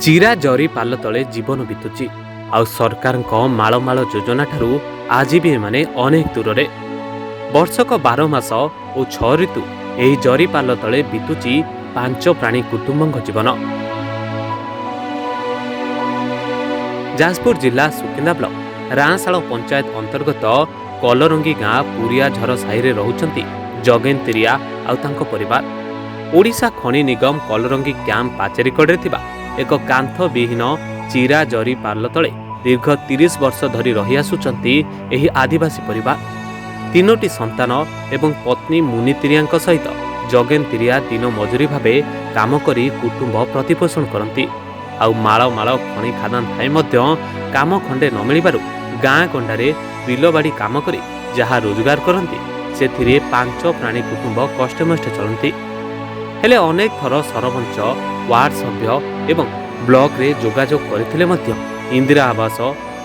ଚିରା ଜରି ପାଲ ତଳେ ଜୀବନ ବିତୁଛି ଆଉ ସରକାରଙ୍କ ମାଳମାଳ ଯୋଜନା ଠାରୁ ଆଜି ବି ଏମାନେ ଅନେକ ଦୂରରେ। ବର୍ଷକ 12 ମାସ ଓ 6 ଋତୁ ଏହି ଜରି ପାଲ ତଳେ ବିତୁଛି 5 ପ୍ରାଣୀ କୁଟୁମ୍ବଙ୍କ ଜୀବନ। ଯାଜପୁର ଜିଲ୍ଲା ସୁକିନ୍ଦା ବ୍ଲକ ରାଁଶାଳ ପଞ୍ଚାୟତ ଅନ୍ତର୍ଗତ କଲରଙ୍ଗୀ ଗାଁ ପୁରିଆଝର ସାହିରେ ରହୁଛନ୍ତି ଜଗେନ ତିରିଆ ଆଉ ତାଙ୍କ ପରିବାର। ଓଡ଼ିଶା ଖଣି ନିଗମ କଲରଙ୍ଗୀ କ୍ୟାମ୍ପ ପାଚେରୀ କଡ଼ରେ ଥିବା ଏକ କାନ୍ଥ ବିହୀନ ଚିରା ଜରି ପାଲ ତଳେ ଦୀର୍ଘ 30 ବର୍ଷ ଧରି ରହିଆସୁଛନ୍ତି ଏହି ଆଦିବାସୀ ପରିବାର। 3ଟି ସନ୍ତାନ ଏବଂ ପତ୍ନୀ ମୁନି ତିରିଆଙ୍କ ସହିତ ଜଗେନ ତିରିଆ ଦିନ ମଜୁରୀ ଭାବେ କାମ କରି କୁଟୁମ୍ବ ପ୍ରତିପୋଷଣ କରନ୍ତି। ଆଉ ମାଳ ମାଳ ଖଣି ଖାଦାନ ଥାଇ ମଧ୍ୟ କାମ ଖଣ୍ଡେ ନ ମିଳିବାରୁ ଗାଁ ଗଣ୍ଡାରେ ବିଲବାଡ଼ି କାମ କରି ଯାହା ରୋଜଗାର କରନ୍ତି ସେଥିରେ 5 ପ୍ରାଣୀ କୁଟୁମ୍ବ କଷ୍ଟେମଷ୍ଟେ ଚଳନ୍ତି। ହେଲେ ଅନେକ ଥର ସରପଞ୍ଚ, ୱାର୍ଡ ସଭ୍ୟ ଏବଂ ବ୍ଲକରେ ଯୋଗାଯୋଗ କରିଥିଲେ ମଧ୍ୟ ଇନ୍ଦିରା ଆବାସ,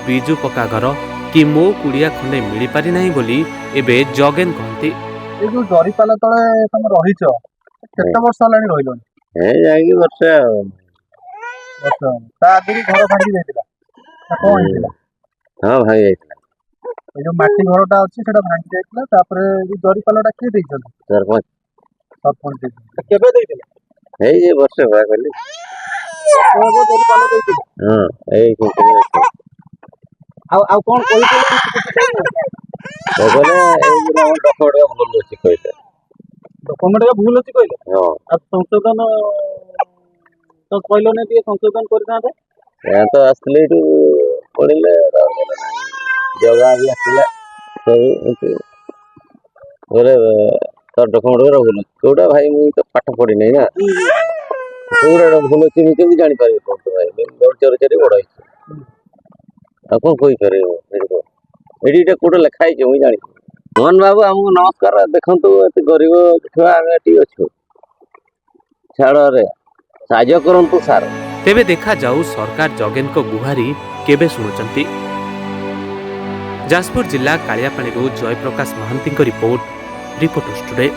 ବିଜୁ ପକ୍କା ଘର କି ମୋ କୁଡ଼ିଆ ଖଣ୍ଡେ ମିଳିପାରି ନାହିଁ ବୋଲି ଏବେ ଜଗେନ କହନ୍ତି। ଏ ଯୋଉ ଜରିପାଲ ତଳେ ତମେ ରହିଛ କେତେ ବର୍ଷ ହେଲାଣି ରହିଲଣି? ଯାଇକି ବର୍ଷେ ଆଉ। ବର୍ଷ ତା ଆଗରୁ ଘର ଭାଙ୍ଗି ଯାଇଥିଲା ନା କଣ ହେଇଥିଲା? ହଁ ଭାଙ୍ଗି ଯାଇଥିଲା। ଏ ଯୋଉ ମାଟି ଘରଟା ଅଛି ସେଟା ଭାଙ୍ଗି ଯାଇଥିଲା, ତାପରେ ଯୋଉ ଜରିପାଲଟା କିଏ ଦେଇଛନ୍ତି? ସରପଞ୍ଚ ସରପଞ୍ଚ ଦେଇଛନ୍ତି। କେବେ ଦେଇଥିଲେ? ଏଇ ବର୍ଷେ ଭଳିଆ କହିଲି। ଜରିପାଲ ଦେଇଥିଲେ। ହଁ ଏଇ ଆଉ କଣ କହିଥିଲେ? କହିଲେ ଏଇ ଡକ୍ୟୁମେଣ୍ଟ ଭୁଲ ଅଛି କହିଲେ। ଡକ୍ୟୁମେଣ୍ଟ ଭୁଲ ଅଛି କହିଲେ? ହଁ। ଆଉ ସଂଶୋଧନ ତ କହିଲନି ଟିକେ ସଂଶୋଧନ କରିଥାନ୍ତେ। ତ ଆସିଥିଲେ ଏଇଠୁ ପଢିଲେ ଜଗା ବି ଆସିଲା ସବୁ କହିଲେ ତୋ ଡକ୍ୟୁମେଣ୍ଟ ଗୁରା ଭୁଲ ଅଛି। କୋଉଟା ଭାଇ ମୁଁ ତ ପାଠ ପଢିନି ନା, କୋଉଟା ଭୁଲ ଅଛି ମୁଁ କେମିତି ଜାଣିପାରିବି? କହୁଛୁ ଭାଇ ଚୋରି ବଡ ହେଇଛି ଆଉ କଣ କହିପାରିବ? ଏଠି କୋଉଟା ଲେଖା ହେଇଛି ମୁଁ ଜାଣିଛି। ମୋହନ ବାବୁ ଆମକୁ ନମସ୍କାର। ଦେଖନ୍ତୁ ଏତେ ଗରିବ ଛୁଆ ଆମେ ଏଠି ଅଛୁ, ଛାଡ଼ରେ ସାହାଯ୍ୟ କରନ୍ତୁ ସାର୍। ତେବେ ଦେଖାଯାଉ ସରକାର ଜଗେନଙ୍କ ଗୁହାରି କେବେ ଶୁଣୁଛନ୍ତି। ଯାଜପୁର ଜିଲ୍ଲା କାଳିଆପାଣିରୁ ଜୟପ୍ରକାଶ ମହାନ୍ତିଙ୍କ ରିପୋର୍ଟ, ରିପୋର୍ଟର୍ସ ଟୁଡେ।